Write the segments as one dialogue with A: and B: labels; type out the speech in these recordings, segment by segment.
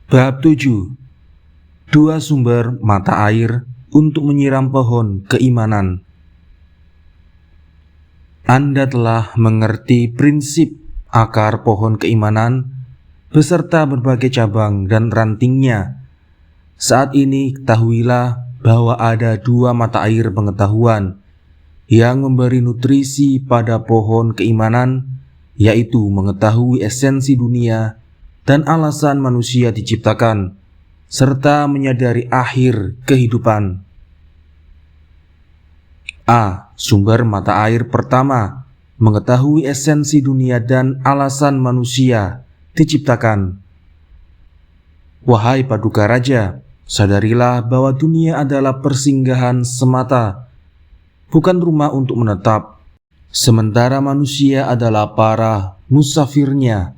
A: Bab 7. Dua sumber mata air untuk menyiram pohon keimanan. Anda telah mengerti prinsip akar pohon keimanan beserta berbagai cabang dan rantingnya. Saat ini ketahuilah bahwa ada dua mata air pengetahuan yang memberi nutrisi pada pohon keimanan, yaitu mengetahui esensi dunia dan alasan manusia diciptakan, serta menyadari akhir kehidupan. A. Sumber mata air pertama, mengetahui esensi dunia dan alasan manusia diciptakan. Wahai Paduka Raja, sadarilah bahwa dunia adalah persinggahan semata, bukan rumah untuk menetap, sementara manusia adalah para musafirnya.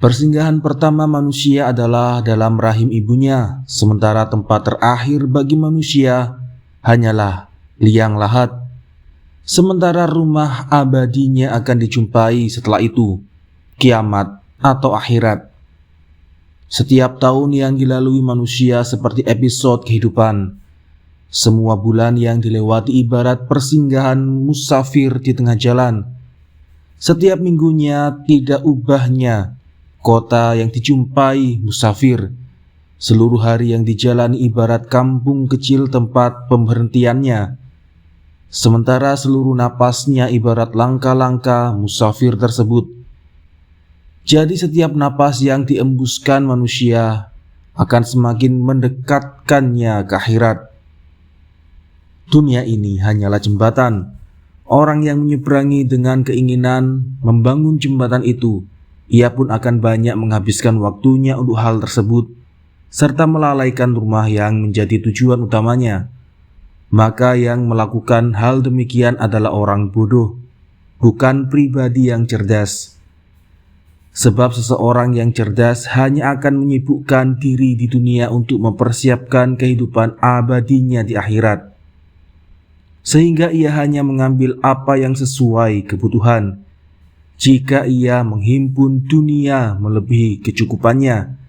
A: Persinggahan pertama manusia adalah dalam rahim ibunya, sementara tempat terakhir bagi manusia hanyalah liang lahat. Sementara rumah abadinya akan dijumpai setelah itu, kiamat atau akhirat. Setiap tahun yang dilalui manusia seperti episode kehidupan. Semua bulan yang dilewati ibarat persinggahan musafir di tengah jalan. Setiap minggunya tidak ubahnya kota yang dijumpai musafir. Seluruh hari yang dijalani ibarat kampung kecil tempat pemberhentiannya. Sementara seluruh napasnya ibarat langkah-langkah musafir tersebut. Jadi setiap napas yang diembuskan manusia akan semakin mendekatkannya ke akhirat. Dunia ini hanyalah jembatan. Orang yang menyeberangi dengan keinginan membangun jembatan itu, ia pun akan banyak menghabiskan waktunya untuk hal tersebut, serta melalaikan rumah yang menjadi tujuan utamanya. Maka yang melakukan hal demikian adalah orang bodoh, bukan pribadi yang cerdas. Sebab seseorang yang cerdas hanya akan menyibukkan diri di dunia untuk mempersiapkan kehidupan abadinya di akhirat. Sehingga ia hanya mengambil apa yang sesuai kebutuhan. Jika ia menghimpun dunia melebihi kecukupannya,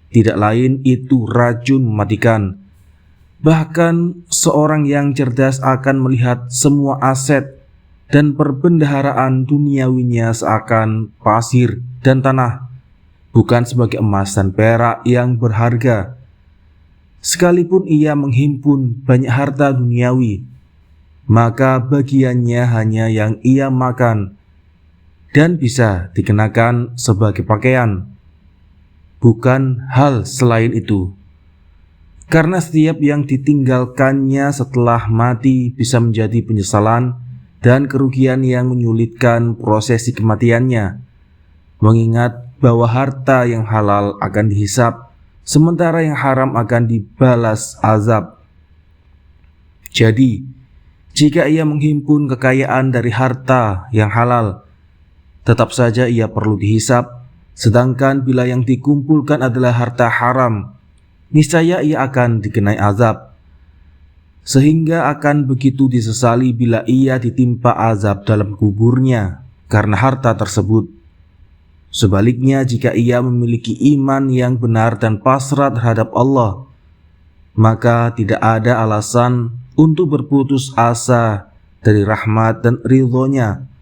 A: tidak lain itu racun mematikan. Bahkan seorang yang cerdas akan melihat semua aset dan perbendaharaan duniawinya seakan pasir dan tanah, bukan sebagai emas dan perak yang berharga. Sekalipun ia menghimpun banyak harta duniawi, maka bagiannya hanya yang ia makan dan bisa dikenakan sebagai pakaian, bukan hal selain itu. Karena setiap yang ditinggalkannya setelah mati bisa menjadi penyesalan dan kerugian yang menyulitkan prosesi kematiannya. Mengingat bahwa harta yang halal akan dihisap, sementara yang haram akan dibalas azab. Jadi, jika ia menghimpun kekayaan dari harta yang halal, tetap saja ia perlu dihisap, sedangkan bila yang dikumpulkan adalah harta haram, niscaya ia akan dikenai azab. Sehingga akan begitu disesali bila ia ditimpa azab dalam kuburnya karena harta tersebut. Sebaliknya, jika ia memiliki iman yang benar dan pasrah terhadap Allah, maka tidak ada alasan untuk berputus asa dari rahmat dan ridhonya.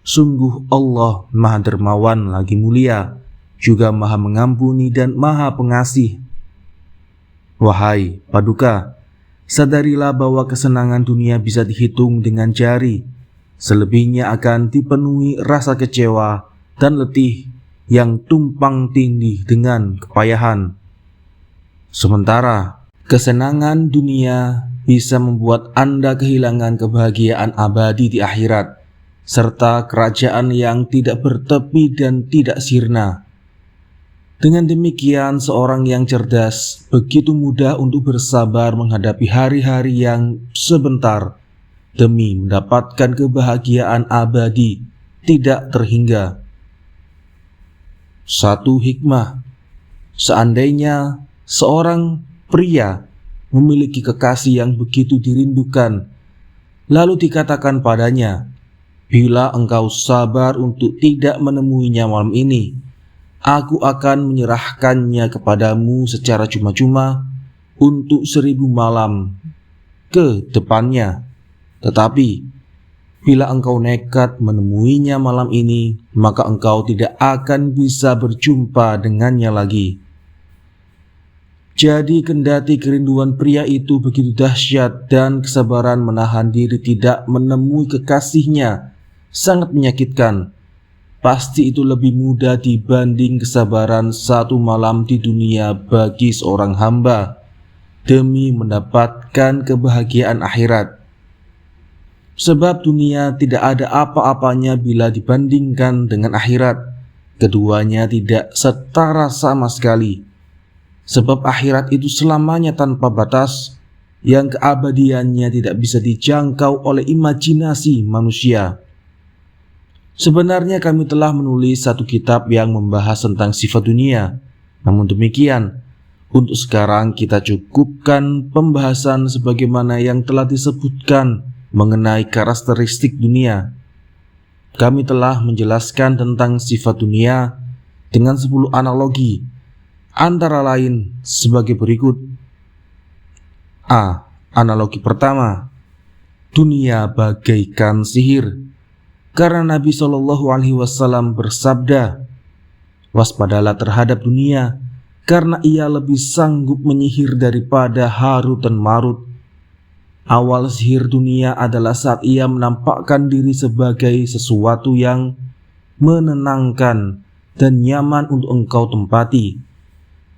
A: Sungguh Allah Maha Dermawan lagi mulia, juga Maha Mengampuni dan Maha Pengasih. Wahai Paduka, sadarilah bahwa kesenangan dunia bisa dihitung dengan jari. Selebihnya akan dipenuhi rasa kecewa dan letih yang tumpang tindih dengan kepayahan. Sementara kesenangan dunia bisa membuat Anda kehilangan kebahagiaan abadi di akhirat, serta kerajaan yang tidak bertepi dan tidak sirna. Dengan demikian, seorang yang cerdas begitu mudah untuk bersabar menghadapi hari-hari yang sebentar demi mendapatkan kebahagiaan abadi tidak terhingga. Satu hikmah, seandainya seorang pria memiliki kekasih yang begitu dirindukan, lalu dikatakan padanya, bila engkau sabar untuk tidak menemuinya malam ini, Aku akan menyerahkannya kepadamu secara cuma-cuma untuk 1000 malam ke depannya. Tetapi bila engkau nekat menemuinya malam ini, maka engkau tidak akan bisa berjumpa dengannya lagi. Jadi kendati kerinduan pria itu begitu dahsyat dan kesabaran menahan diri tidak menemui kekasihnya sangat menyakitkan, pasti itu lebih mudah dibanding kesabaran 1 malam di dunia bagi seorang hamba demi mendapatkan kebahagiaan akhirat. Sebab dunia tidak ada apa-apanya bila dibandingkan dengan akhirat. Keduanya tidak setara sama sekali. Sebab akhirat itu selamanya tanpa batas, yang keabadiannya tidak bisa dijangkau oleh imajinasi manusia. Sebenarnya kami telah menulis satu kitab yang membahas tentang sifat dunia. Namun demikian, untuk sekarang kita cukupkan pembahasan sebagaimana yang telah disebutkan mengenai karakteristik dunia. Kami telah menjelaskan tentang sifat dunia dengan 10 analogi, antara lain sebagai berikut. A. Analogi pertama, dunia bagaikan sihir. Karena Nabi SAW bersabda, waspadalah terhadap dunia, karena ia lebih sanggup menyihir daripada Harut dan Marut. Awal sihir dunia adalah saat ia menampakkan diri sebagai sesuatu yang menenangkan dan nyaman untuk engkau tempati.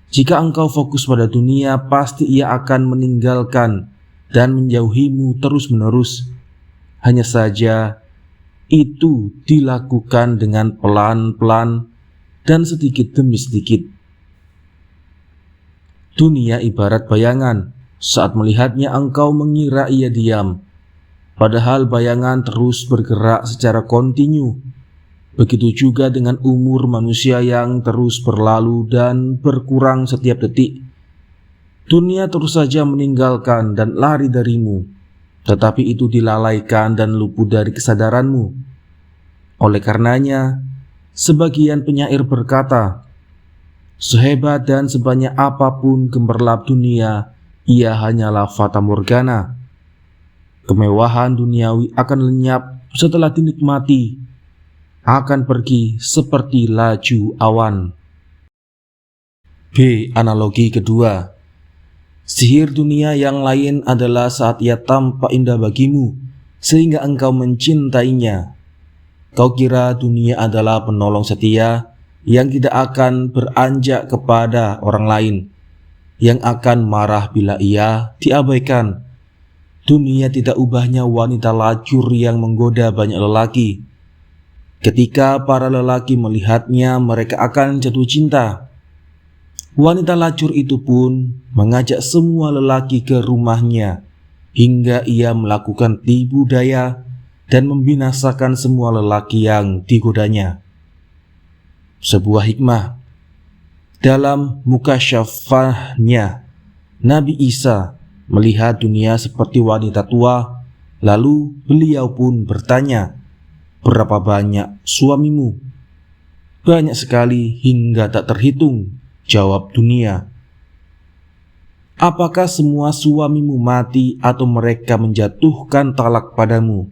A: Jika engkau fokus pada dunia, pasti ia akan meninggalkan dan menjauhimu terus-menerus. Hanya saja itu dilakukan dengan pelan-pelan dan sedikit demi sedikit. Dunia ibarat bayangan. Saat melihatnya engkau mengira ia diam, padahal bayangan terus bergerak secara kontinu. Begitu juga dengan umur manusia yang terus berlalu dan berkurang setiap detik. Dunia terus saja meninggalkan dan lari darimu, tetapi itu dilalaikan dan luput dari kesadaranmu. Oleh karenanya, sebagian penyair berkata, sehebat dan sebanyak apapun gemerlap dunia, ia hanyalah fata morgana. Kemewahan duniawi akan lenyap setelah dinikmati, akan pergi seperti laju awan. B. Analogi kedua, sihir dunia yang lain adalah saat ia tampak indah bagimu sehingga engkau mencintainya. Kau kira dunia adalah penolong setia yang tidak akan beranjak kepada orang lain, yang akan marah bila ia diabaikan. Dunia tidak ubahnya wanita lacur yang menggoda banyak lelaki. Ketika para lelaki melihatnya, mereka akan jatuh cinta. Wanita lacur itu pun mengajak semua lelaki ke rumahnya, hingga ia melakukan tipu daya dan membinasakan semua lelaki yang digodanya. Sebuah hikmah. Dalam mukasyafahnya, Nabi Isa melihat dunia seperti wanita tua, lalu beliau pun bertanya, berapa banyak suamimu? Banyak sekali hingga tak terhitung, jawab dunia. Apakah semua suamimu mati atau mereka menjatuhkan talak padamu?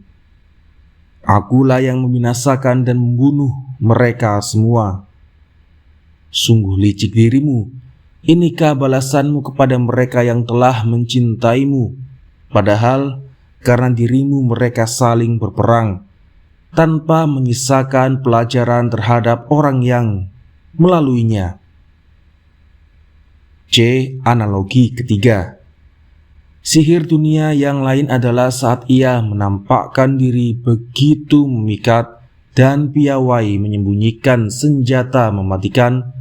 A: Akulah yang membinasakan dan membunuh mereka semua. Sungguh licik dirimu, inikah balasanmu kepada mereka yang telah mencintaimu, padahal karena dirimu mereka saling berperang, tanpa menyisakan pelajaran terhadap orang yang melaluinya. C. Analogi ketiga, sihir dunia yang lain adalah saat ia menampakkan diri begitu memikat dan piawai menyembunyikan senjata mematikan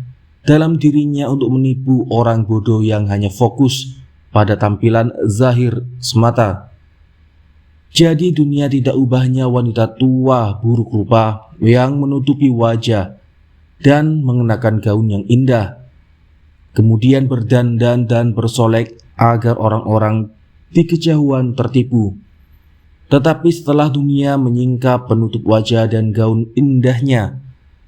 A: dalam dirinya untuk menipu orang bodoh yang hanya fokus pada tampilan zahir semata. Jadi dunia tidak ubahnya wanita tua buruk rupa yang menutupi wajah dan mengenakan gaun yang indah, kemudian berdandan dan bersolek agar orang-orang di kejauhan tertipu. Tetapi setelah dunia menyingkap penutup wajah dan gaun indahnya,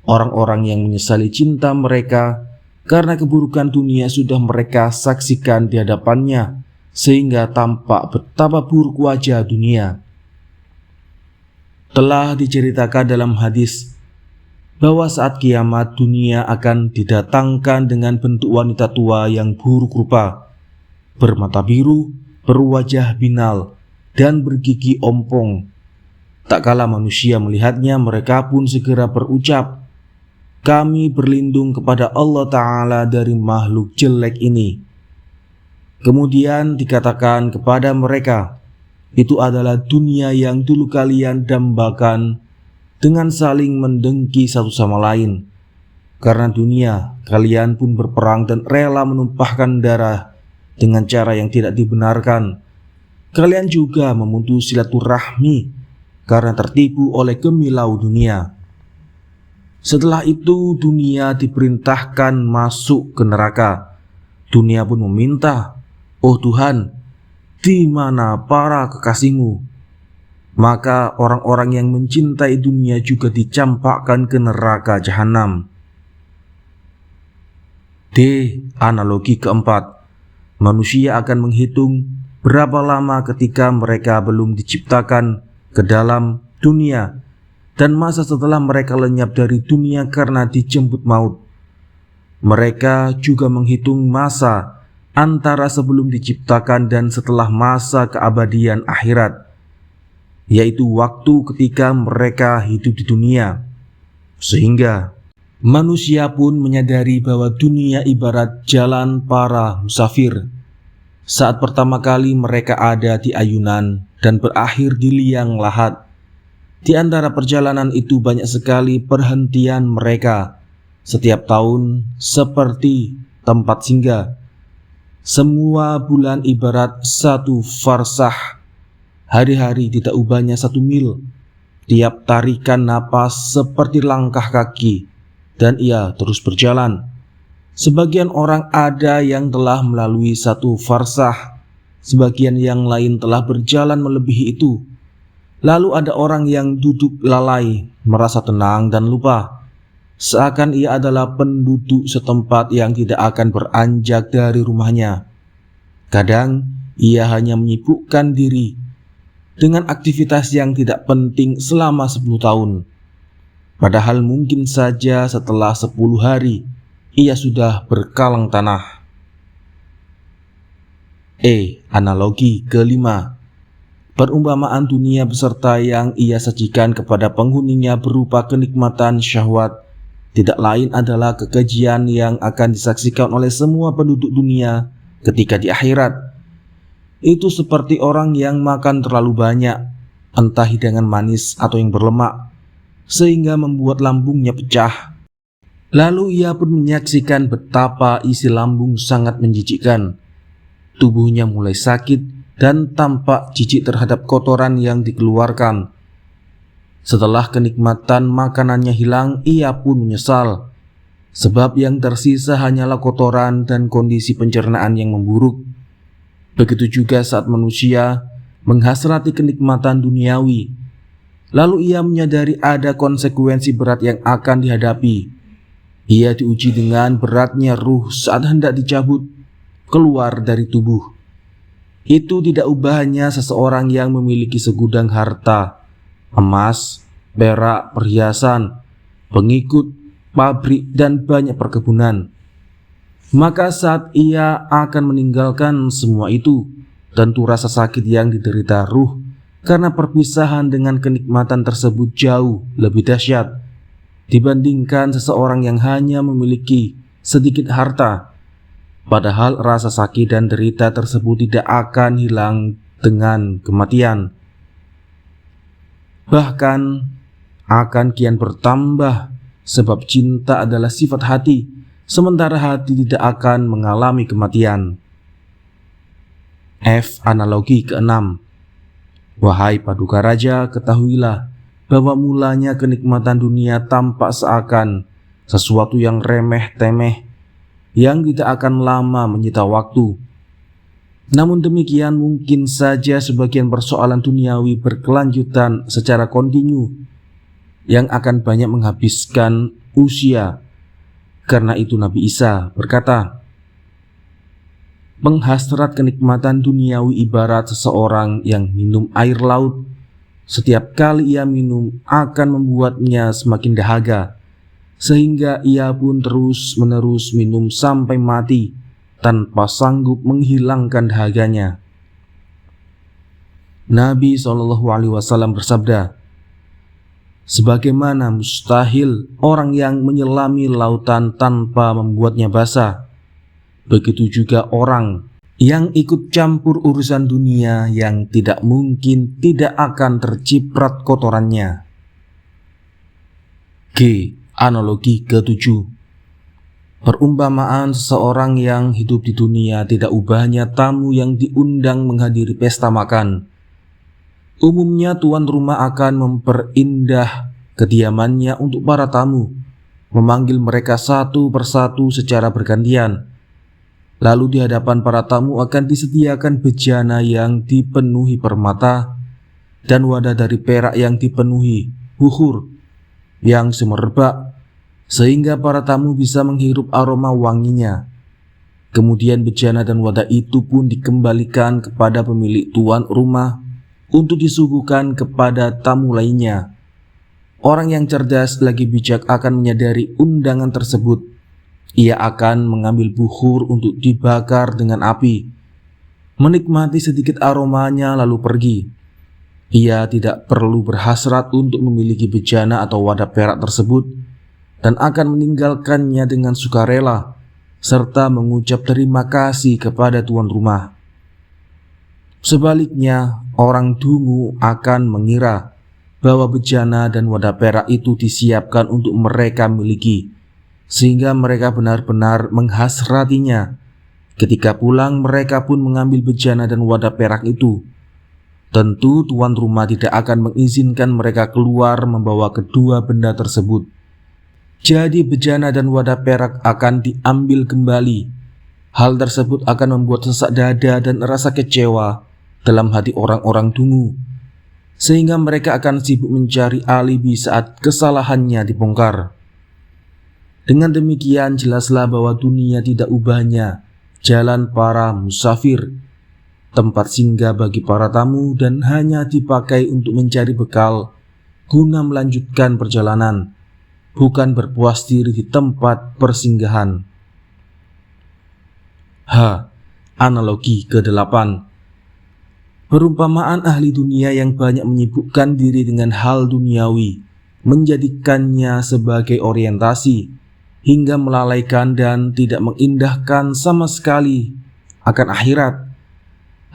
A: orang-orang yang menyesali cinta mereka karena keburukan dunia sudah mereka saksikan di hadapannya, sehingga tampak betapa buruk wajah dunia. Telah diceritakan dalam hadis bahwa saat kiamat dunia akan didatangkan dengan bentuk wanita tua yang buruk rupa, bermata biru, berwajah binal, dan bergigi ompong. Tak kala manusia melihatnya, mereka pun segera berucap, "Kami berlindung kepada Allah Ta'ala dari makhluk jelek ini." Kemudian dikatakan kepada mereka, "Itu adalah dunia yang dulu kalian dambakan dengan saling mendengki satu sama lain. Karena dunia, kalian pun berperang dan rela menumpahkan darah dengan cara yang tidak dibenarkan. Kalian juga memutus silaturahmi karena tertipu oleh gemilau dunia. Setelah itu dunia diperintahkan masuk ke neraka. Dunia pun meminta, 'Oh Tuhan, di mana para kekasihmu?' Maka orang-orang yang mencintai dunia juga dicampakkan ke neraka jahanam." D. Analogi keempat. Manusia akan menghitung berapa lama ketika mereka belum diciptakan ke dalam dunia dan masa setelah mereka lenyap dari dunia karena dijemput maut. Mereka juga menghitung masa antara sebelum diciptakan dan setelah masa keabadian akhirat, yaitu waktu ketika mereka hidup di dunia. Sehingga manusia pun menyadari bahwa dunia ibarat jalan para musafir. Saat pertama kali mereka ada di ayunan dan berakhir di liang lahat. Di antara perjalanan itu banyak sekali perhentian mereka. Setiap tahun seperti tempat singgah. Semua bulan ibarat satu farsah. Hari-hari tidak ubahnya 1 mil. Tiap tarikan napas seperti langkah kaki, dan ia terus berjalan. Sebagian orang ada yang telah melalui 1 farsah, sebagian yang lain telah berjalan melebihi itu. Lalu ada orang yang duduk lalai, merasa tenang dan lupa, seakan ia adalah penduduk setempat yang tidak akan beranjak dari rumahnya. Kadang ia hanya menyibukkan diri dengan aktivitas yang tidak penting selama 10 tahun. Padahal mungkin saja setelah 10 hari ia sudah berkalang tanah. Analogi kelima. Perumpamaan dunia beserta yang ia sajikan kepada penghuninya berupa kenikmatan syahwat tidak lain adalah kekejian yang akan disaksikan oleh semua penduduk dunia ketika di akhirat. Itu seperti orang yang makan terlalu banyak, entah hidangan manis atau yang berlemak, sehingga membuat lambungnya pecah. Lalu ia pun menyaksikan betapa isi lambung sangat menjijikkan. Tubuhnya mulai sakit dan tampak jijik terhadap kotoran yang dikeluarkan. Setelah kenikmatan makanannya hilang, ia pun menyesal, sebab yang tersisa hanyalah kotoran dan kondisi pencernaan yang memburuk. Begitu juga saat manusia menghasrati kenikmatan duniawi, lalu ia menyadari ada konsekuensi berat yang akan dihadapi. Ia diuji dengan beratnya ruh saat hendak dicabut keluar dari tubuh. Itu tidak ubahnya seseorang yang memiliki segudang harta, emas, perak, perhiasan, pengikut, pabrik, dan banyak perkebunan. Maka saat ia akan meninggalkan semua itu, tentu rasa sakit yang diderita ruh karena perpisahan dengan kenikmatan tersebut jauh lebih dahsyat dibandingkan seseorang yang hanya memiliki sedikit harta. Padahal rasa sakit dan derita tersebut tidak akan hilang dengan kematian, bahkan akan kian bertambah, sebab cinta adalah sifat hati, sementara hati tidak akan mengalami kematian. Analogi keenam. Wahai Paduka Raja, ketahuilah bahwa mulanya kenikmatan dunia tampak seakan sesuatu yang remeh-temeh, yang tidak akan lama menyita waktu. Namun demikian mungkin saja sebagian persoalan duniawi berkelanjutan secara kontinu, yang akan banyak menghabiskan usia. Karena itu Nabi Isa berkata, "Penghasrat kenikmatan duniawi ibarat seseorang yang minum air laut. Setiap kali ia minum akan membuatnya semakin dahaga, sehingga ia pun terus-menerus minum sampai mati tanpa sanggup menghilangkan dahaganya." Nabi SAW bersabda, "Sebagaimana mustahil orang yang menyelami lautan tanpa membuatnya basah, begitu juga orang yang ikut campur urusan dunia yang tidak mungkin tidak akan terciprat kotorannya." G. Analogi ketujuh. Perumpamaan seseorang yang hidup di dunia tidak ubahnya tamu yang diundang menghadiri pesta makan. Umumnya tuan rumah akan memperindah kediamannya untuk para tamu, memanggil mereka satu persatu secara bergantian. Lalu di hadapan para tamu akan disediakan bejana yang dipenuhi permata dan wadah dari perak yang dipenuhi buhur yang semerbak, sehingga para tamu bisa menghirup aroma wanginya. Kemudian bejana dan wadah itu pun dikembalikan kepada pemilik tuan rumah untuk disuguhkan kepada tamu lainnya. Orang yang cerdas lagi bijak akan menyadari undangan tersebut. Ia akan mengambil buhur untuk dibakar dengan api, menikmati sedikit aromanya lalu pergi. Ia tidak perlu berhasrat untuk memiliki bejana atau wadah perak tersebut dan akan meninggalkannya dengan sukarela serta mengucap terima kasih kepada tuan rumah. Sebaliknya, orang dungu akan mengira bahwa bejana dan wadah perak itu disiapkan untuk mereka miliki, sehingga mereka benar-benar menghasratinya. Ketika pulang, mereka pun mengambil bejana dan wadah perak itu. Tentu tuan rumah tidak akan mengizinkan mereka keluar membawa kedua benda tersebut. Jadi bejana dan wadah perak akan diambil kembali. Hal tersebut akan membuat sesak dada dan rasa kecewa dalam hati orang-orang dungu, sehingga mereka akan sibuk mencari alibi saat kesalahannya dibongkar. Dengan demikian jelaslah bahwa dunia tidak ubahnya jalan para musafir, tempat singgah bagi para tamu, dan hanya dipakai untuk mencari bekal guna melanjutkan perjalanan, bukan berpuas diri di tempat persinggahan. H. Analogi ke-8. Perumpamaan ahli dunia yang banyak menyibukkan diri dengan hal duniawi, menjadikannya sebagai orientasi, hingga melalaikan dan tidak mengindahkan sama sekali akan akhirat.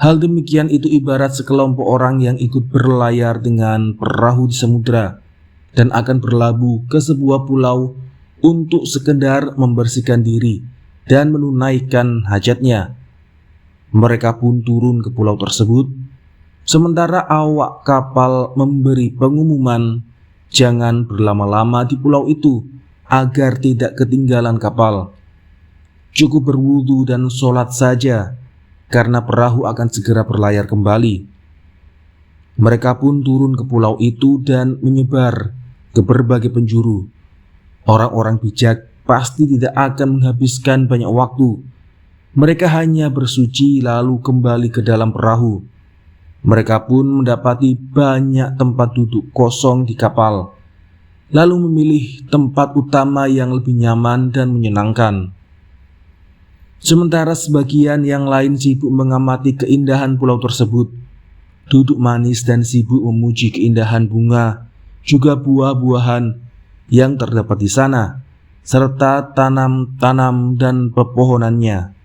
A: Hal demikian itu ibarat sekelompok orang yang ikut berlayar dengan perahu di samudra dan akan berlabuh ke sebuah pulau untuk sekedar membersihkan diri dan menunaikan hajatnya. Mereka pun turun ke pulau tersebut, sementara awak kapal memberi pengumuman jangan berlama-lama di pulau itu agar tidak ketinggalan kapal. Cukup berwudu dan sholat saja, karena perahu akan segera berlayar kembali. Mereka pun turun ke pulau itu dan menyebar ke berbagai penjuru. Orang-orang bijak pasti tidak akan menghabiskan banyak waktu. Mereka hanya bersuci lalu kembali ke dalam perahu. Mereka pun mendapati banyak tempat duduk kosong di kapal, lalu memilih tempat utama yang lebih nyaman dan menyenangkan. Sementara sebagian yang lain sibuk mengamati keindahan pulau tersebut, duduk manis dan sibuk memuji keindahan bunga, juga buah-buahan yang terdapat di sana, serta tanam-tanam dan pepohonannya.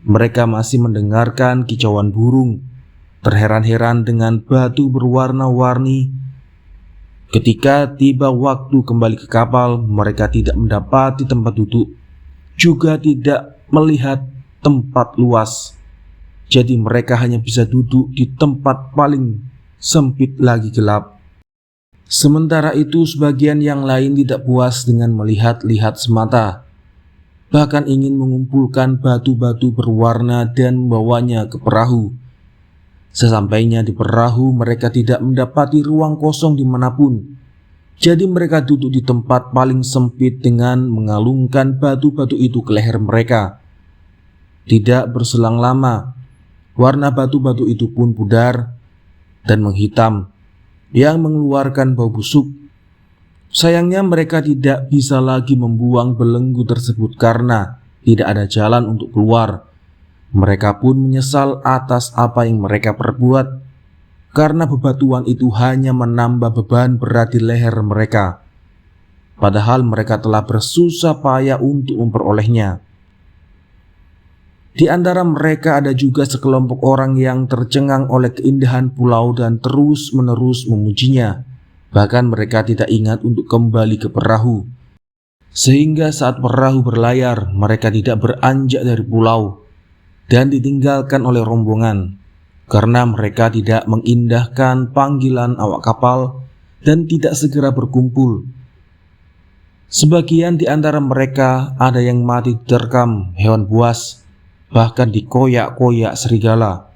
A: Mereka masih mendengarkan kicauan burung, terheran-heran dengan batu berwarna-warni. Ketika tiba waktu kembali ke kapal, mereka tidak mendapati tempat duduk, juga tidak melihat tempat luas. Jadi mereka hanya bisa duduk di tempat paling sempit lagi gelap. Sementara itu sebagian yang lain tidak puas dengan melihat-lihat semata, bahkan ingin mengumpulkan batu-batu berwarna dan membawanya ke perahu. Sesampainya di perahu, mereka tidak mendapati ruang kosong dimanapun. Jadi mereka duduk di tempat paling sempit dengan mengalungkan batu-batu itu ke leher mereka. Tidak berselang lama, warna batu-batu itu pun pudar dan menghitam, yang mengeluarkan bau busuk. Sayangnya mereka tidak bisa lagi membuang belenggu tersebut karena tidak ada jalan untuk keluar. Mereka pun menyesal atas apa yang mereka perbuat, karena bebatuan itu hanya menambah beban berat di leher mereka, padahal mereka telah bersusah payah untuk memperolehnya. Di antara mereka ada juga sekelompok orang yang tercengang oleh keindahan pulau dan terus-menerus memujinya. Bahkan mereka tidak ingat untuk kembali ke perahu, sehingga saat perahu berlayar, mereka tidak beranjak dari pulau dan ditinggalkan oleh rombongan, karena mereka tidak mengindahkan panggilan awak kapal dan tidak segera berkumpul. Sebagian di antara mereka ada yang mati diterkam hewan buas, bahkan dikoyak-koyak serigala.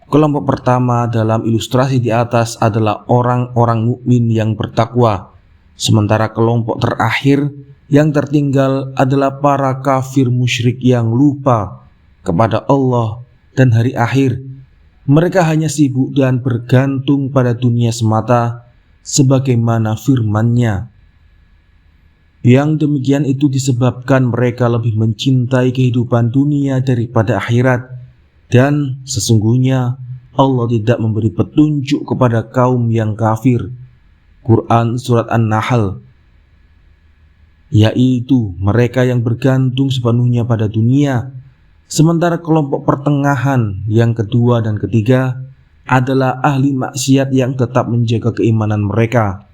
A: Kelompok pertama dalam ilustrasi di atas adalah orang-orang mukmin yang bertakwa, sementara kelompok terakhir yang tertinggal adalah para kafir musyrik yang lupa kepada Allah dan hari akhir. Mereka hanya sibuk dan bergantung pada dunia semata, sebagaimana firman-Nya. Yang demikian itu disebabkan mereka lebih mencintai kehidupan dunia daripada akhirat, dan sesungguhnya Allah tidak memberi petunjuk kepada kaum yang kafir. Quran Surat An-Nahl, yaitu mereka yang bergantung sepenuhnya pada dunia. Sementara kelompok pertengahan yang kedua dan ketiga adalah ahli maksiat yang tetap menjaga keimanan mereka,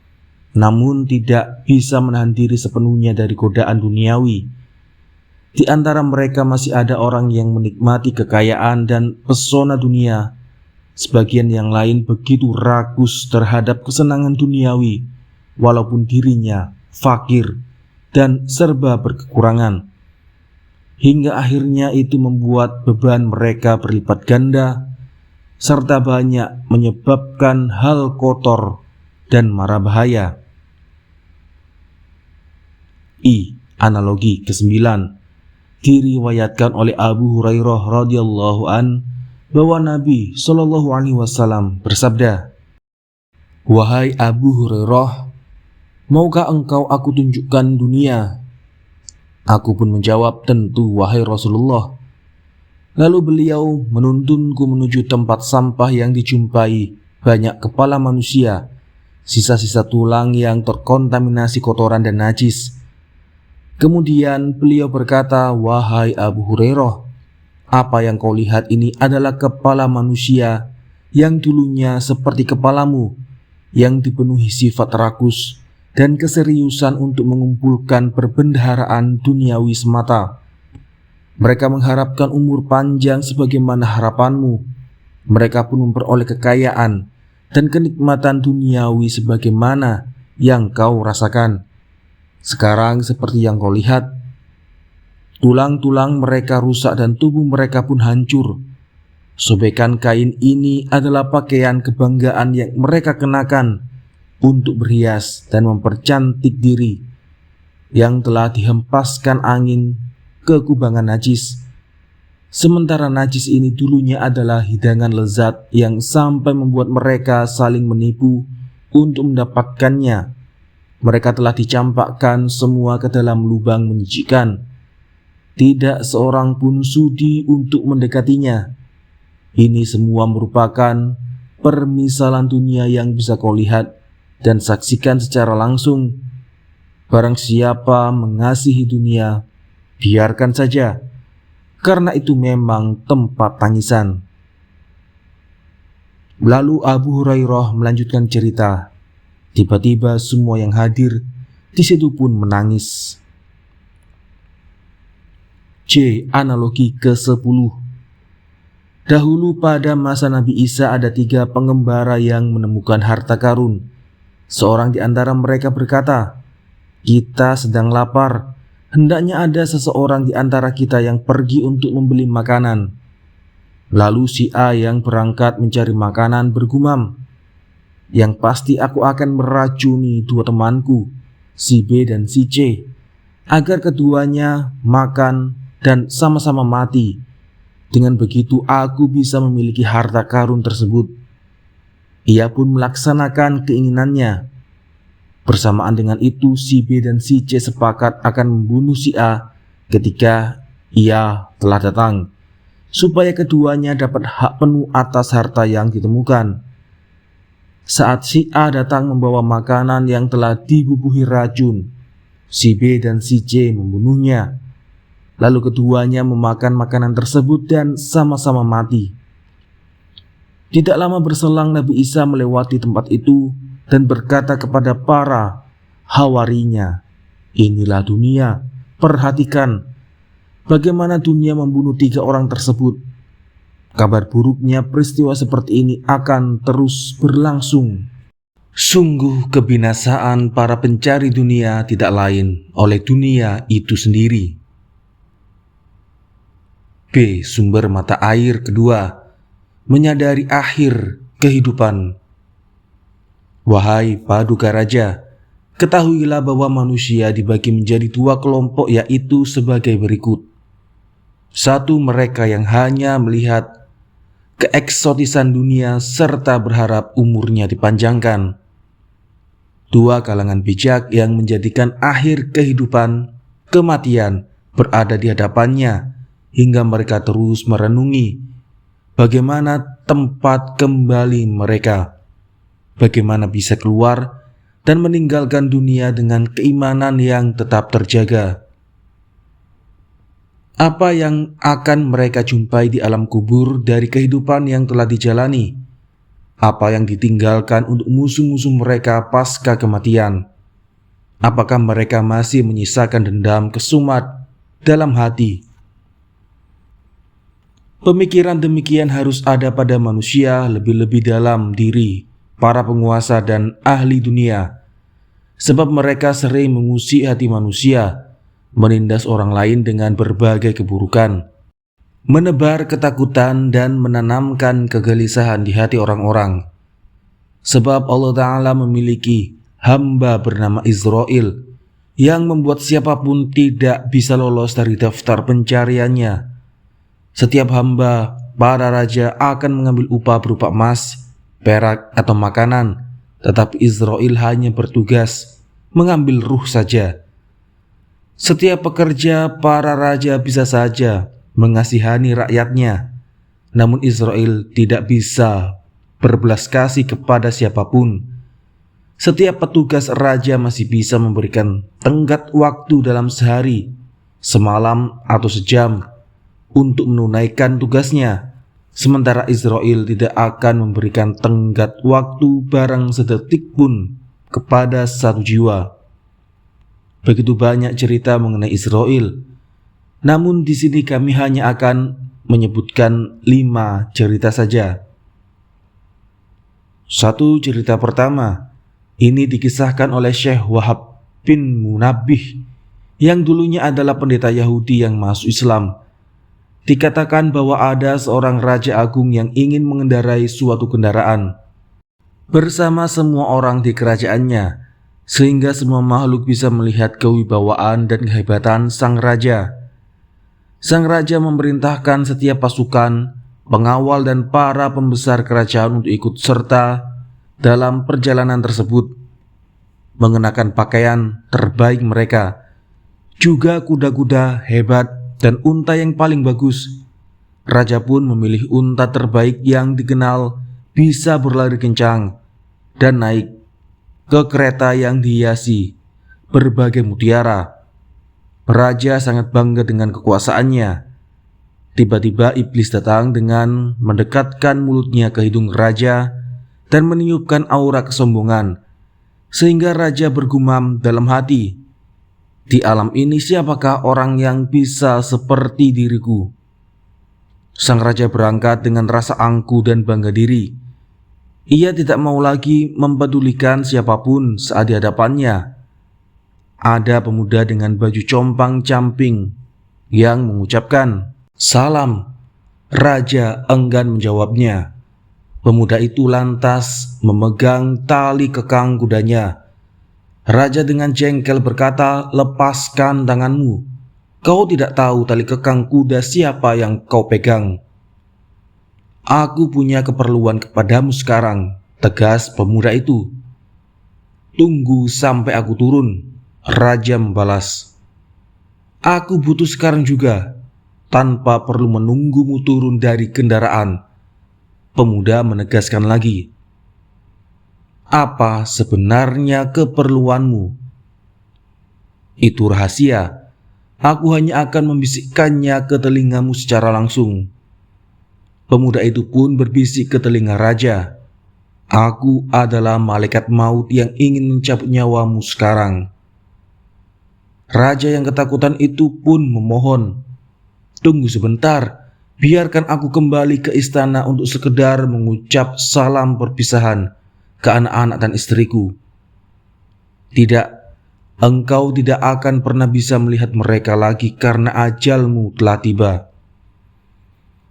A: namun tidak bisa menahan diri sepenuhnya dari godaan duniawi. Di antara mereka masih ada orang yang menikmati kekayaan dan pesona dunia. Sebagian yang lain begitu rakus terhadap kesenangan duniawi, walaupun dirinya fakir dan serba berkekurangan, hingga akhirnya itu membuat beban mereka berlipat ganda, serta banyak menyebabkan hal kotor dan mara bahaya. Analogi ke-9 diriwayatkan oleh Abu Hurairah radhiyallahu an bahwa Nabi Shallallahu alaihi wasallam bersabda, "Wahai Abu Hurairah, maukah engkau aku tunjukkan dunia?" Aku pun menjawab, "Tentu wahai Rasulullah." Lalu beliau menuntunku menuju tempat sampah yang dijumpai banyak kepala manusia, sisa-sisa tulang yang terkontaminasi kotoran dan najis. Kemudian beliau berkata, "Wahai Abu Hurairah, apa yang kau lihat ini adalah kepala manusia yang dulunya seperti kepalamu, yang dipenuhi sifat rakus dan keseriusan untuk mengumpulkan perbendaharaan duniawi semata. Mereka mengharapkan umur panjang sebagaimana harapanmu. Mereka pun memperoleh kekayaan dan kenikmatan duniawi sebagaimana yang kau rasakan. Sekarang seperti yang kau lihat, tulang-tulang mereka rusak dan tubuh mereka pun hancur. Sobekan kain ini adalah pakaian kebanggaan yang mereka kenakan untuk berhias dan mempercantik diri, yang telah dihempaskan angin ke kubangan najis. Sementara najis ini dulunya adalah hidangan lezat yang sampai membuat mereka saling menipu untuk mendapatkannya. Mereka telah dicampakkan semua ke dalam lubang menjijikan. Tidak seorang pun sudi untuk mendekatinya. Ini semua merupakan permisalan dunia yang bisa kau lihat dan saksikan secara langsung. Barang siapa mengasihi dunia, biarkan saja, karena itu memang tempat tangisan." Lalu Abu Hurairah melanjutkan cerita. Tiba-tiba semua yang hadir di situ pun menangis. Analogi ke-10. Dahulu pada masa Nabi Isa ada 3 pengembara yang menemukan harta karun. Seorang di antara mereka berkata, "Kita sedang lapar, hendaknya ada seseorang di antara kita yang pergi untuk membeli makanan." Lalu si A yang berangkat mencari makanan bergumam, Yang pasti aku akan meracuni dua temanku, si B dan si C, agar keduanya makan dan sama-sama mati. Dengan begitu aku bisa memiliki harta karun tersebut." Ia pun melaksanakan keinginannya. Bersamaan dengan itu, si B dan si C sepakat akan membunuh si A ketika ia telah datang, supaya keduanya dapat hak penuh atas harta yang ditemukan. Saat si A datang membawa makanan yang telah dibubuhi racun, si B dan si C membunuhnya. Lalu keduanya memakan makanan tersebut dan sama-sama mati. Tidak lama berselang, Nabi Isa melewati tempat itu dan berkata kepada para hawarinya, "Inilah dunia, perhatikan bagaimana dunia membunuh 3 orang tersebut. Kabar buruknya peristiwa seperti ini akan terus berlangsung." Sungguh kebinasaan para pencari dunia tidak lain oleh dunia itu sendiri. B. Sumber mata air kedua. Menyadari akhir kehidupan. Wahai Paduka Raja, ketahuilah bahwa manusia dibagi menjadi 2 kelompok, yaitu sebagai berikut. 1. Mereka yang hanya melihat keeksotisan dunia serta berharap umurnya dipanjangkan. 2. Kalangan bijak yang menjadikan akhir kehidupan, kematian, berada di hadapannya, hingga mereka terus merenungi bagaimana tempat kembali mereka, bagaimana bisa keluar dan meninggalkan dunia dengan keimanan yang tetap terjaga. Apa yang akan mereka jumpai di alam kubur dari kehidupan yang telah dijalani? Apa yang ditinggalkan untuk musuh-musuh mereka pasca kematian? Apakah mereka masih menyisakan dendam kesumat dalam hati? Pemikiran demikian harus ada pada manusia, lebih-lebih dalam diri para penguasa dan ahli dunia, sebab mereka sering mengusik hati manusia, menindas orang lain dengan berbagai keburukan, menebar ketakutan dan menanamkan kegelisahan di hati orang-orang. Sebab Allah Ta'ala memiliki hamba bernama Israel yang membuat siapapun tidak bisa lolos dari daftar pencariannya. Setiap hamba para raja akan mengambil upah berupa emas, perak, atau makanan, tetapi Israel hanya bertugas mengambil ruh saja. Setiap pekerja para raja bisa saja mengasihani rakyatnya, namun Israel tidak bisa berbelas kasih kepada siapapun. Setiap petugas raja masih bisa memberikan tenggat waktu dalam sehari, semalam, atau sejam untuk menunaikan tugasnya, sementara Israel tidak akan memberikan tenggat waktu barang sedetik pun kepada satu jiwa. Begitu banyak cerita mengenai Israel, namun di sini kami hanya akan menyebutkan 5 cerita saja. 1. Cerita pertama, ini dikisahkan oleh Syekh Wahab bin Munabbih yang dulunya adalah pendeta Yahudi yang masuk Islam. Dikatakan bahwa ada seorang raja agung yang ingin mengendarai suatu kendaraan bersama semua orang di kerajaannya, sehingga semua makhluk bisa melihat kewibawaan dan kehebatan sang raja. Sang raja memerintahkan setiap pasukan, pengawal, dan para pembesar kerajaan untuk ikut serta dalam perjalanan tersebut, mengenakan pakaian terbaik mereka, juga kuda-kuda hebat dan unta yang paling bagus. Raja pun memilih unta terbaik yang dikenal bisa berlari kencang dan naik ke kereta yang dihiasi berbagai mutiara. Raja sangat bangga dengan kekuasaannya. Tiba-tiba iblis datang dengan mendekatkan mulutnya ke hidung raja dan meniupkan aura kesombongan, sehingga raja bergumam dalam hati, "Di alam ini siapakah orang yang bisa seperti diriku?" Sang raja berangkat dengan rasa angkuh dan bangga diri. Ia tidak mau lagi mempedulikan siapapun saat di hadapannya. Ada pemuda dengan baju compang-camping yang mengucapkan, "Salam." Raja enggan menjawabnya. Pemuda itu lantas memegang tali kekang kudanya. Raja dengan jengkel berkata, "Lepaskan tanganmu. Kau tidak tahu tali kekang kuda siapa yang kau pegang." "Aku punya keperluan kepadamu sekarang," tegas pemuda itu. "Tunggu sampai aku turun," raja membalas. "Aku butuh sekarang juga, tanpa perlu menunggumu turun dari kendaraan," pemuda menegaskan lagi. "Apa sebenarnya keperluanmu?" "Itu rahasia. Aku hanya akan membisikkannya ke telingamu secara langsung." Pemuda itu pun berbisik ke telinga raja, "Aku adalah malaikat maut yang ingin mencabut nyawamu sekarang." Raja yang ketakutan itu pun memohon, "Tunggu sebentar, biarkan aku kembali ke istana untuk sekedar mengucap salam perpisahan ke anak-anak dan istriku." "Tidak, engkau tidak akan pernah bisa melihat mereka lagi karena ajalmu telah tiba."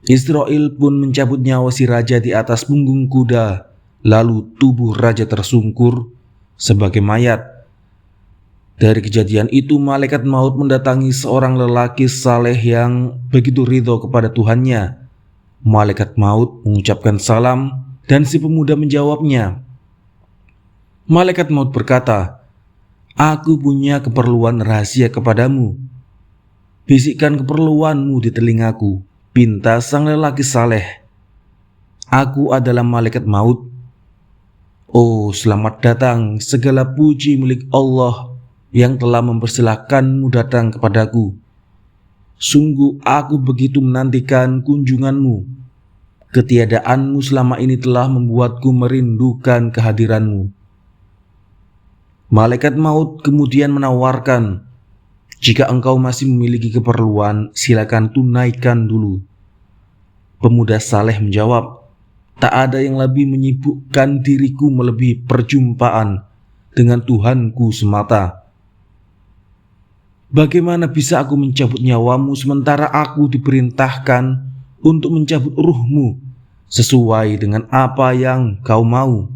A: Israel pun mencabut nyawa si raja di atas punggung kuda, lalu tubuh raja tersungkur sebagai mayat. Dari kejadian itu, malaikat maut mendatangi seorang lelaki saleh yang begitu ridho kepada Tuhannya. Malaikat maut mengucapkan salam dan si pemuda menjawabnya. Malaikat maut berkata, "Aku punya keperluan rahasia kepadamu." "Bisikkan keperluanmu di telingaku," pinta sang lelaki saleh. "Aku adalah malaikat maut." "Oh, selamat datang, segala puji milik Allah yang telah mempersilahkanmu datang kepadaku. Sungguh aku begitu menantikan kunjunganmu. Ketiadaanmu selama ini telah membuatku merindukan kehadiranmu." Malaikat maut kemudian menawarkan, "Jika engkau masih memiliki keperluan, silakan tunaikan dulu." Pemuda saleh menjawab, "Tak ada yang lebih menyibukkan diriku melebihi perjumpaan dengan Tuhanku semata. Bagaimana bisa aku mencabut nyawamu sementara aku diperintahkan untuk mencabut ruhmu sesuai dengan apa yang kau mau?"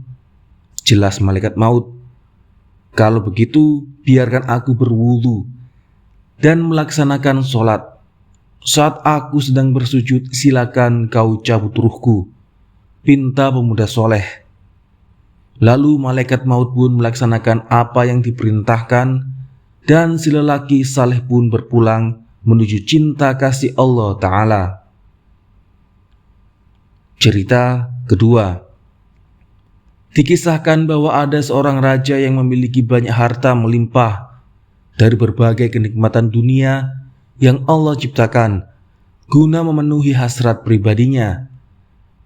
A: Jelas malaikat maut, "Kalau begitu, biarkan aku berwudu dan melaksanakan sholat. Saat aku sedang bersujud, silakan kau cabut ruhku," pinta pemuda soleh. Lalu malaikat maut pun melaksanakan apa yang diperintahkan, dan si lelaki saleh pun berpulang menuju cinta kasih Allah Ta'ala. Cerita kedua. Dikisahkan bahwa ada seorang raja yang memiliki banyak harta melimpah dari berbagai kenikmatan dunia yang Allah ciptakan guna memenuhi hasrat pribadinya.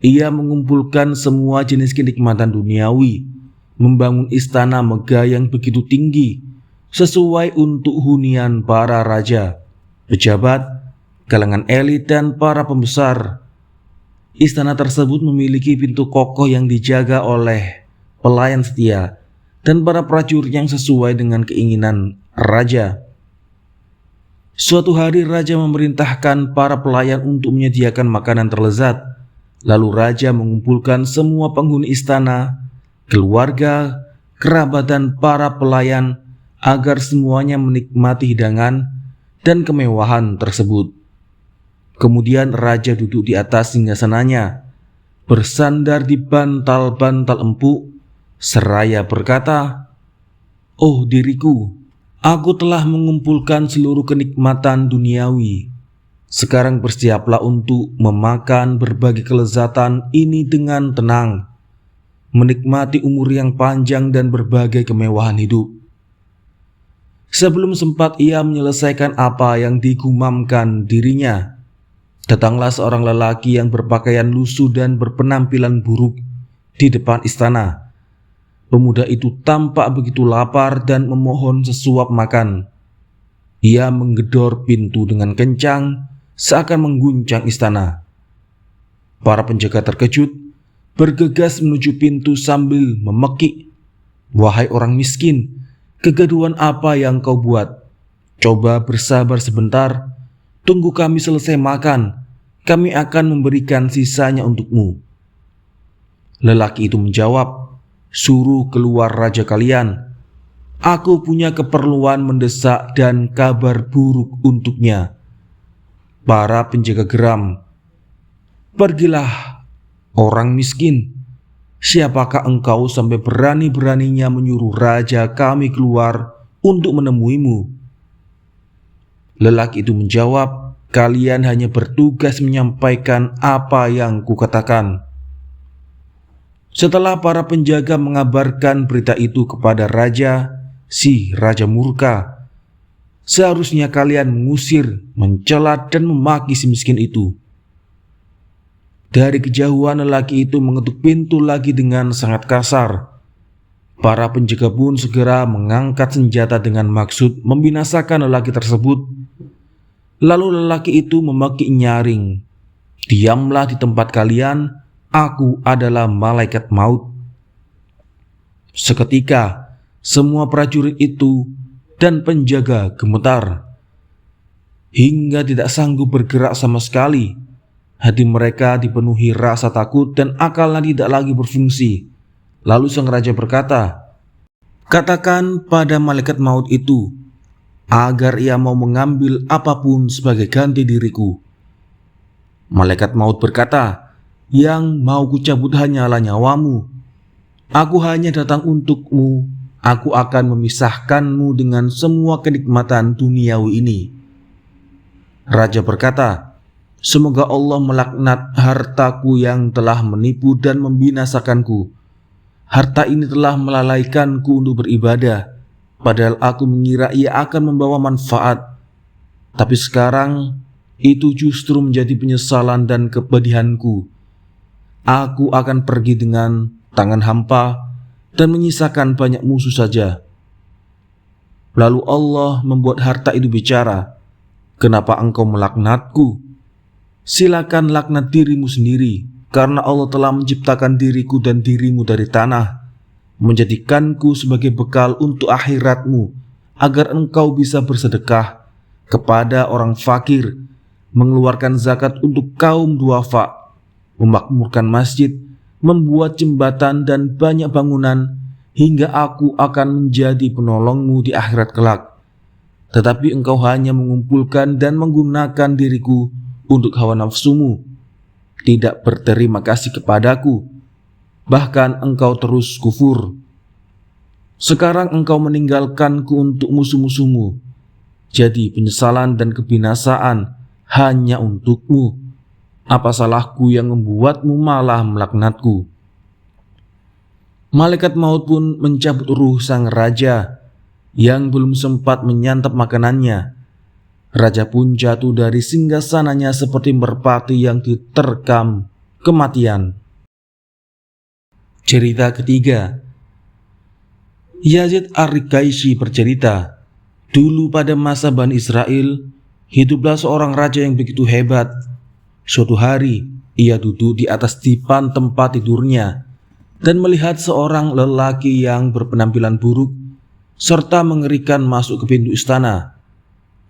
A: Ia mengumpulkan semua jenis kenikmatan duniawi, membangun istana megah yang begitu tinggi sesuai untuk hunian para raja, pejabat, kalangan elit, dan para pembesar. Istana tersebut memiliki pintu kokoh yang dijaga oleh pelayan setia dan para prajurit yang sesuai dengan keinginan raja. Suatu hari raja memerintahkan para pelayan untuk menyediakan makanan terlezat. Lalu raja mengumpulkan semua penghuni istana, keluarga, kerabat, dan para pelayan agar semuanya menikmati hidangan dan kemewahan tersebut. Kemudian raja duduk di atas singgasananya, bersandar di bantal-bantal empuk, seraya berkata, "Oh diriku, aku telah mengumpulkan seluruh kenikmatan duniawi. Sekarang bersiaplah untuk memakan berbagai kelezatan ini dengan tenang, menikmati umur yang panjang dan berbagai kemewahan hidup." Sebelum sempat ia menyelesaikan apa yang digumamkan dirinya, datanglah seorang lelaki yang berpakaian lusuh dan berpenampilan buruk di depan istana. Pemuda itu tampak begitu lapar dan memohon sesuap makan. Ia menggedor pintu dengan kencang, seakan mengguncang istana. Para penjaga terkejut, bergegas menuju pintu sambil memekik, "Wahai orang miskin, kegaduhan apa yang kau buat? Coba bersabar sebentar, tunggu kami selesai makan, kami akan memberikan sisanya untukmu." Lelaki itu menjawab, "Suruh keluar raja kalian. Aku punya keperluan mendesak dan kabar buruk untuknya." Para penjaga geram, "Pergilah, orang miskin. Siapakah engkau sampai berani-beraninya menyuruh raja kami keluar untuk menemuimu?" Lelaki itu menjawab, "Kalian hanya bertugas menyampaikan apa yang kukatakan." Setelah para penjaga mengabarkan berita itu kepada raja, si raja murka. "Seharusnya kalian mengusir, mencela dan memaki si miskin itu." Dari kejauhan lelaki itu mengetuk pintu lagi dengan sangat kasar. Para penjaga pun segera mengangkat senjata dengan maksud membinasakan lelaki tersebut. Lalu lelaki itu memaki nyaring, "Diamlah di tempat kalian, aku adalah malaikat maut." Seketika semua prajurit itu dan penjaga gemetar hingga tidak sanggup bergerak sama sekali. Hati mereka dipenuhi rasa takut dan akalnya tidak lagi berfungsi. Lalu sang raja berkata, "Katakan pada malaikat maut itu agar ia mau mengambil apapun sebagai ganti diriku." Malaikat maut berkata, "Yang mau kucabut hanyalah nyawamu. Aku hanya datang untukmu. Aku akan memisahkanmu dengan semua kenikmatan duniawi ini." Raja berkata, "Semoga Allah melaknat hartaku yang telah menipu dan membinasakanku. Harta ini telah melalaikanku untuk beribadah, padahal aku mengira ia akan membawa manfaat. Tapi sekarang itu justru menjadi penyesalan dan kepedihanku. Aku akan pergi dengan tangan hampa dan menyisakan banyak musuh saja." Lalu Allah membuat harta itu bicara, "Kenapa engkau melaknatku? Silakan laknat dirimu sendiri, karena Allah telah menciptakan diriku dan dirimu dari tanah, menjadikanku sebagai bekal untuk akhiratmu, agar engkau bisa bersedekah kepada orang fakir, mengeluarkan zakat untuk kaum duafa, memakmurkan masjid, membuat jembatan dan banyak bangunan, hingga aku akan menjadi penolongmu di akhirat kelak. Tetapi engkau hanya mengumpulkan dan menggunakan diriku untuk hawa nafsumu, tidak berterima kasih kepadaku, bahkan engkau terus kufur. Sekarang engkau meninggalkanku untuk musuh-musuhmu, jadi penyesalan dan kebinasaan hanya untukmu. Apa salahku yang membuatmu malah melaknatku?" Malaikat maut pun mencabut ruh sang raja yang belum sempat menyantap makanannya. Raja pun jatuh dari singgasananya seperti merpati yang diterkam kematian. Cerita ketiga. Yazid Ar-Riqaisy bercerita, dulu pada masa Bani Israel, hiduplah seorang raja yang begitu hebat. Suatu hari, ia duduk di atas dipan tempat tidurnya dan melihat seorang lelaki yang berpenampilan buruk serta mengerikan masuk ke pintu istana.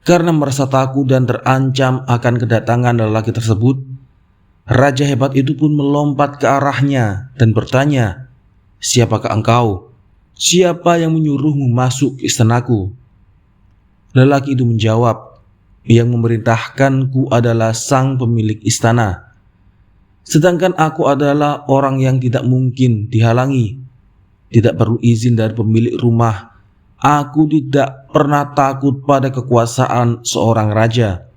A: Karena merasa takut dan terancam akan kedatangan lelaki tersebut, raja hebat itu pun melompat ke arahnya dan bertanya, "Siapakah engkau? Siapa yang menyuruhmu masuk ke istanaku?" Lelaki itu menjawab, "Yang memerintahkanku adalah sang pemilik istana. Sedangkan aku adalah orang yang tidak mungkin dihalangi. Tidak perlu izin dari pemilik rumah. Aku tidak pernah takut pada kekuasaan seorang raja.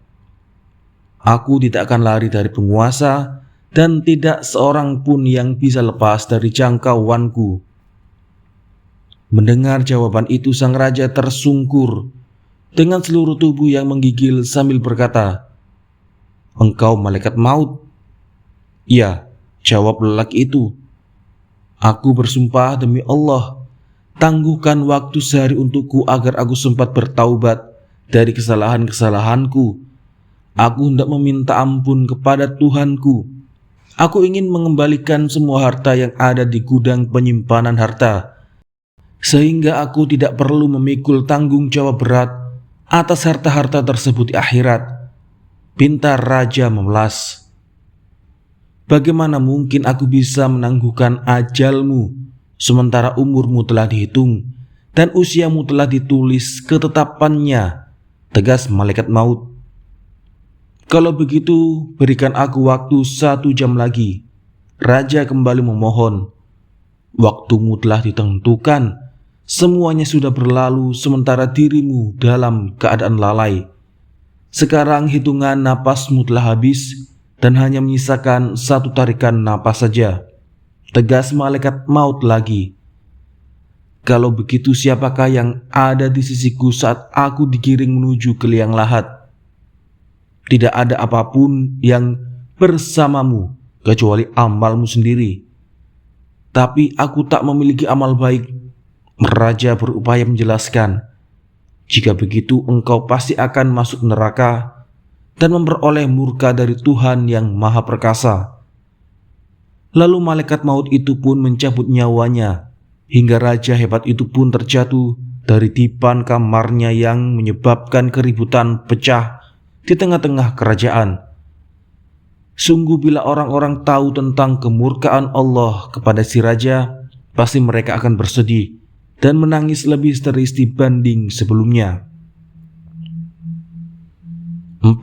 A: Aku tidak akan lari dari penguasa, dan tidak seorang pun yang bisa lepas dari jangkauanku." Mendengar jawaban itu, sang raja tersungkur dengan seluruh tubuh yang menggigil sambil berkata, "Engkau malaikat maut?" "Ya," jawab lelaki itu. "Aku bersumpah demi Allah, tangguhkan waktu sehari untukku agar aku sempat bertaubat dari kesalahan-kesalahanku. Aku hendak meminta ampun kepada Tuhanku. Aku ingin mengembalikan semua harta yang ada di gudang penyimpanan harta, sehingga aku tidak perlu memikul tanggung jawab berat atas harta-harta tersebut di akhirat." Pintar raja memelas. Bagaimana mungkin aku bisa menangguhkan ajalmu, sementara umurmu telah dihitung dan usiamu telah ditulis ketetapannya, tegas malaikat maut. Kalau begitu, berikan aku waktu 1 jam lagi. Raja kembali memohon. Waktumu telah ditentukan, semuanya sudah berlalu sementara dirimu dalam keadaan lalai. Sekarang hitungan napasmu telah habis dan hanya menyisakan 1 tarikan napas saja, tegas malaikat maut lagi. Kalau begitu, siapakah yang ada di sisiku saat aku digiring menuju ke liang lahat? Tidak ada apapun yang bersamamu kecuali amalmu sendiri. Tapi aku tak memiliki amal baik. Raja berupaya menjelaskan. Jika begitu, engkau pasti akan masuk neraka dan memperoleh murka dari Tuhan yang Maha Perkasa. Lalu malaikat maut itu pun mencabut nyawanya, hingga raja hebat itu pun terjatuh dari dipan kamarnya yang menyebabkan keributan pecah di tengah-tengah kerajaan. Sungguh bila orang-orang tahu tentang kemurkaan Allah kepada si raja, pasti mereka akan bersedih dan menangis lebih histeris dibanding sebelumnya. 4.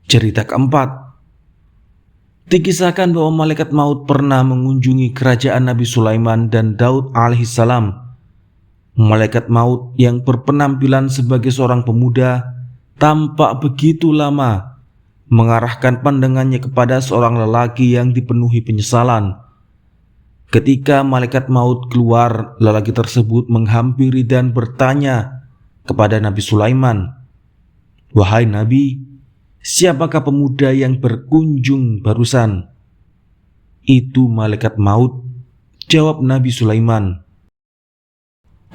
A: Cerita keempat. Dikisahkan bahwa malaikat maut pernah mengunjungi kerajaan Nabi Sulaiman dan Daud alaihissalam. Malaikat maut yang berpenampilan sebagai seorang pemuda tampak begitu lama mengarahkan pandangannya kepada seorang lelaki yang dipenuhi penyesalan. Ketika malaikat maut keluar, lelaki tersebut menghampiri dan bertanya kepada Nabi Sulaiman, "Wahai Nabi, siapakah pemuda yang berkunjung barusan?" "Itu malaikat maut," jawab Nabi Sulaiman.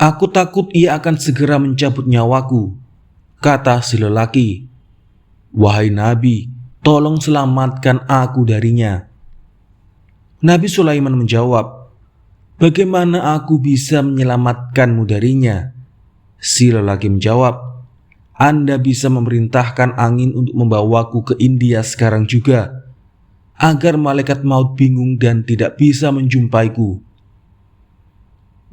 A: "Aku takut ia akan segera mencabut nyawaku," kata si lelaki. "Wahai Nabi, tolong selamatkan aku darinya." Nabi Sulaiman menjawab, "Bagaimana aku bisa menyelamatkanmu darinya?" Si lelaki menjawab, "Anda bisa memerintahkan angin untuk membawaku ke India sekarang juga, agar malaikat maut bingung dan tidak bisa menjumpaiku."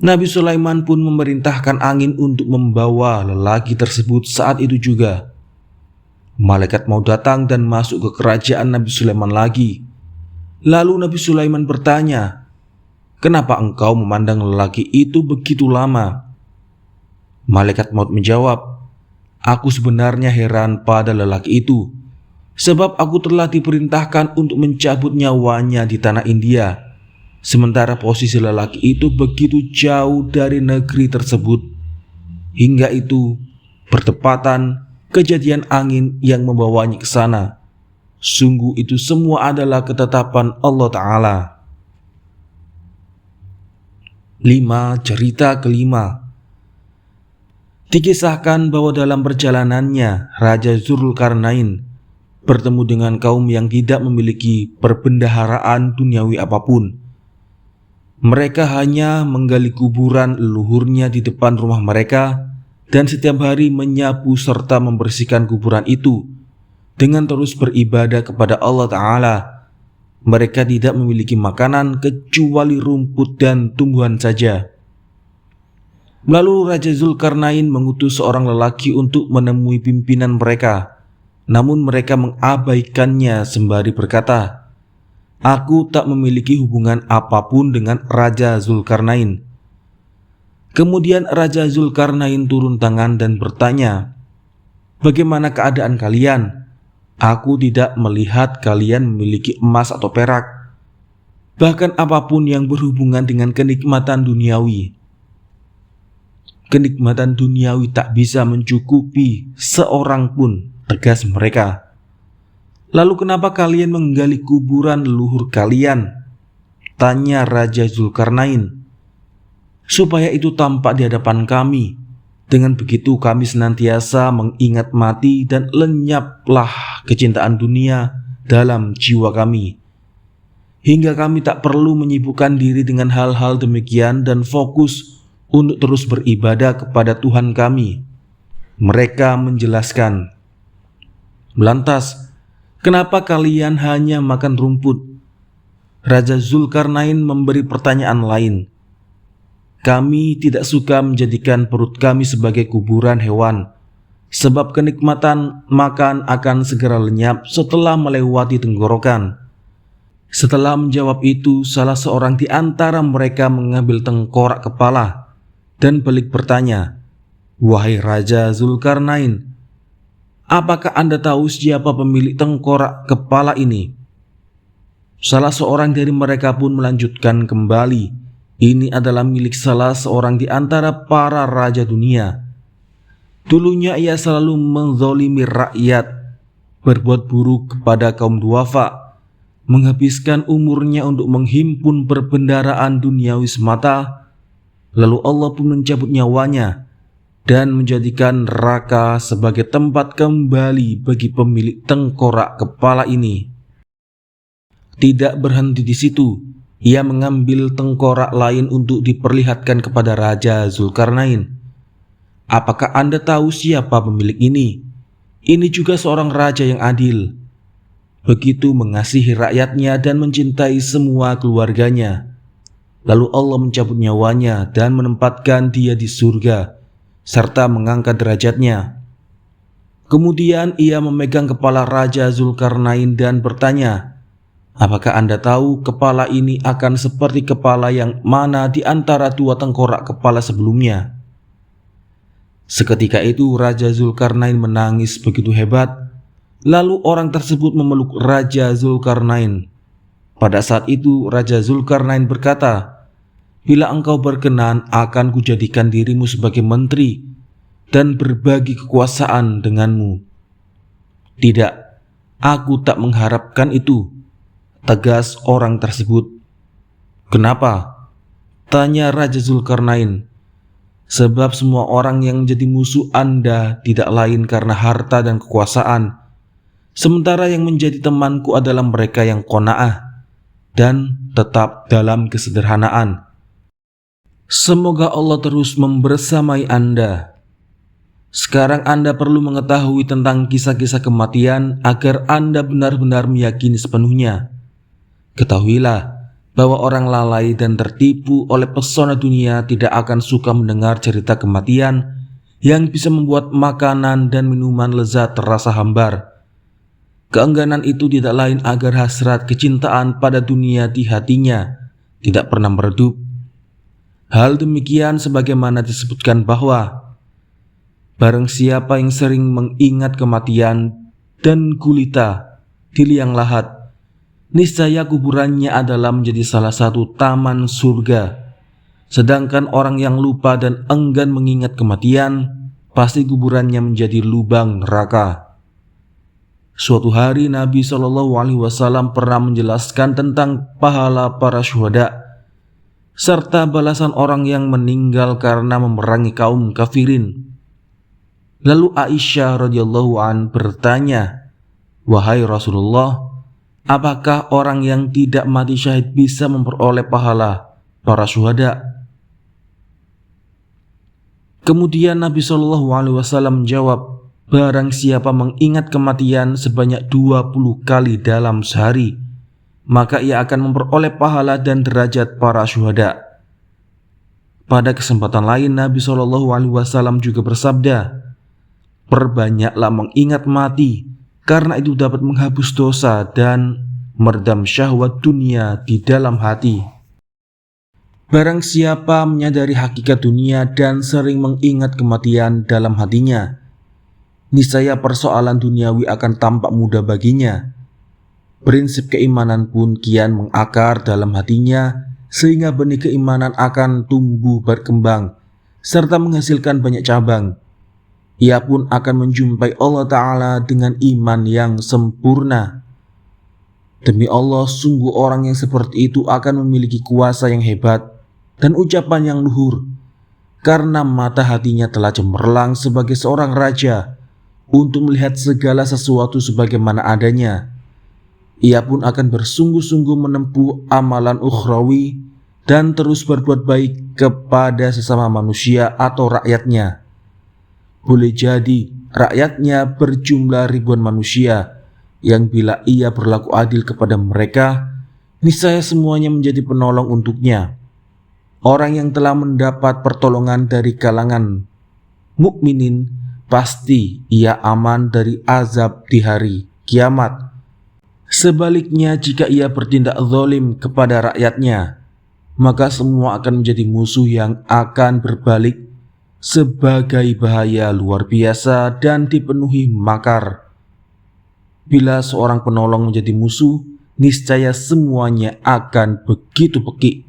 A: Nabi Sulaiman pun memerintahkan angin untuk membawa lelaki tersebut saat itu juga. Malaikat maut datang dan masuk ke kerajaan Nabi Sulaiman lagi. Lalu Nabi Sulaiman bertanya, "Kenapa engkau memandang lelaki itu begitu lama?" Malaikat maut menjawab, "Aku sebenarnya heran pada lelaki itu, sebab aku telah diperintahkan untuk mencabut nyawanya di tanah India, sementara posisi lelaki itu begitu jauh dari negeri tersebut. Hingga itu bertepatan kejadian angin yang membawanya ke sana. Sungguh itu semua adalah ketetapan Allah Ta'ala." 5. Cerita kelima. Dikisahkan bahwa dalam perjalanannya, Raja Zulkarnain bertemu dengan kaum yang tidak memiliki perbendaharaan duniawi apapun. Mereka hanya menggali kuburan leluhurnya di depan rumah mereka dan setiap hari menyapu serta membersihkan kuburan itu dengan terus beribadah kepada Allah Ta'ala. Mereka tidak memiliki makanan kecuali rumput dan tumbuhan saja. Lalu Raja Zulkarnain mengutus seorang lelaki untuk menemui pimpinan mereka. Namun mereka mengabaikannya sembari berkata, "Aku tak memiliki hubungan apapun dengan Raja Zulkarnain." Kemudian Raja Zulkarnain turun tangan dan bertanya, "Bagaimana keadaan kalian? Aku tidak melihat kalian memiliki emas atau perak, bahkan apapun yang berhubungan dengan kenikmatan duniawi. Kenikmatan duniawi tak bisa mencukupi seorang pun," tegas mereka. "Lalu kenapa kalian menggali kuburan leluhur kalian?" tanya Raja Zulkarnain. "Supaya itu tampak di hadapan kami. Dengan begitu kami senantiasa mengingat mati dan lenyaplah kecintaan dunia dalam jiwa kami, hingga kami tak perlu menyibukkan diri dengan hal-hal demikian dan fokus untuk terus beribadah kepada Tuhan kami." Mereka menjelaskan, "Lantas, kenapa kalian hanya makan rumput Raja Zulkarnain memberi pertanyaan lain. Kami tidak suka menjadikan perut kami sebagai kuburan hewan, sebab kenikmatan makan akan segera lenyap setelah melewati tenggorokan. Setelah menjawab itu, salah seorang di antara mereka mengambil tengkorak kepala dan balik bertanya, "Wahai Raja Zulkarnain, apakah Anda tahu siapa pemilik tengkorak kepala ini?" Salah seorang dari mereka pun melanjutkan kembali, "Ini adalah milik salah seorang di antara para raja dunia. Dulunya ia selalu menzalimi rakyat, berbuat buruk kepada kaum duafa, menghabiskan umurnya untuk menghimpun perbendaharaan duniawi semata. Lalu Allah pun mencabut nyawanya dan menjadikan neraka sebagai tempat kembali bagi pemilik tengkorak kepala ini." Tidak berhenti di situ, ia mengambil tengkorak lain untuk diperlihatkan kepada Raja Zulkarnain. "Apakah Anda tahu siapa pemilik ini? Ini juga seorang raja yang adil, begitu mengasihi rakyatnya dan mencintai semua keluarganya. Lalu Allah mencabut nyawanya dan menempatkan dia di surga, serta mengangkat derajatnya." Kemudian ia memegang kepala Raja Zulkarnain dan bertanya, "Apakah Anda tahu kepala ini akan seperti kepala yang mana di antara dua tengkorak kepala sebelumnya?" Seketika itu Raja Zulkarnain menangis begitu hebat. Lalu orang tersebut memeluk Raja Zulkarnain. Pada saat itu Raja Zulkarnain berkata, "Bila engkau berkenan, akan kujadikan dirimu sebagai menteri dan berbagi kekuasaan denganmu." "Tidak, aku tak mengharapkan itu," tegas orang tersebut. "Kenapa?" tanya Raja Zulkarnain. "Sebab semua orang yang menjadi musuh Anda tidak lain karena harta dan kekuasaan, sementara yang menjadi temanku adalah mereka yang qanaah dan tetap dalam kesederhanaan. Semoga Allah terus membersamai Anda. Sekarang Anda perlu mengetahui tentang kisah-kisah kematian agar Anda benar-benar meyakini sepenuhnya. Ketahuilah bahwa orang lalai dan tertipu oleh pesona dunia tidak akan suka mendengar cerita kematian yang bisa membuat makanan dan minuman lezat terasa hambar. Keengganan itu tidak lain agar hasrat kecintaan pada dunia di hatinya tidak pernah meredup. Hal demikian sebagaimana disebutkan bahwa barang siapa yang sering mengingat kematian dan gulita di liang lahat, niscaya kuburannya adalah menjadi salah satu taman surga. Sedangkan orang yang lupa dan enggan mengingat kematian, pasti kuburannya menjadi lubang neraka." Suatu hari Nabi SAW pernah menjelaskan tentang pahala para syuhada serta balasan orang yang meninggal karena memerangi kaum kafirin. Lalu Aisyah radhiyallahu an bertanya, "Wahai Rasulullah, apakah orang yang tidak mati syahid bisa memperoleh pahala para syuhada?" Kemudian Nabi SAW menjawab, "Barang siapa mengingat kematian sebanyak 20 kali dalam sehari, maka ia akan memperoleh pahala dan derajat para syuhada." Pada kesempatan lain Nabi SAW juga bersabda, "Perbanyaklah mengingat mati, karena itu dapat menghapus dosa dan meredam syahwat dunia di dalam hati." Barang siapa menyadari hakikat dunia dan sering mengingat kematian dalam hatinya, niscaya persoalan duniawi akan tampak mudah baginya. Prinsip keimanan pun kian mengakar dalam hatinya, sehingga benih keimanan akan tumbuh berkembang serta menghasilkan banyak cabang. Ia pun akan menjumpai Allah Ta'ala dengan iman yang sempurna. Demi Allah, sungguh orang yang seperti itu akan memiliki kuasa yang hebat dan ucapan yang luhur, karena mata hatinya telah cemerlang sebagai seorang raja untuk melihat segala sesuatu sebagaimana adanya. Ia pun akan bersungguh-sungguh menempuh amalan ukhrawi dan terus berbuat baik kepada sesama manusia atau rakyatnya. Boleh jadi rakyatnya berjumlah ribuan manusia yang bila ia berlaku adil kepada mereka, niscaya semuanya menjadi penolong untuknya. Orang yang telah mendapat pertolongan dari kalangan mukminin, pasti ia aman dari azab di hari kiamat. Sebaliknya, jika ia bertindak zalim kepada rakyatnya, maka semua akan menjadi musuh yang akan berbalik sebagai bahaya luar biasa dan dipenuhi makar. Bila seorang penolong menjadi musuh, niscaya semuanya akan begitu pekik.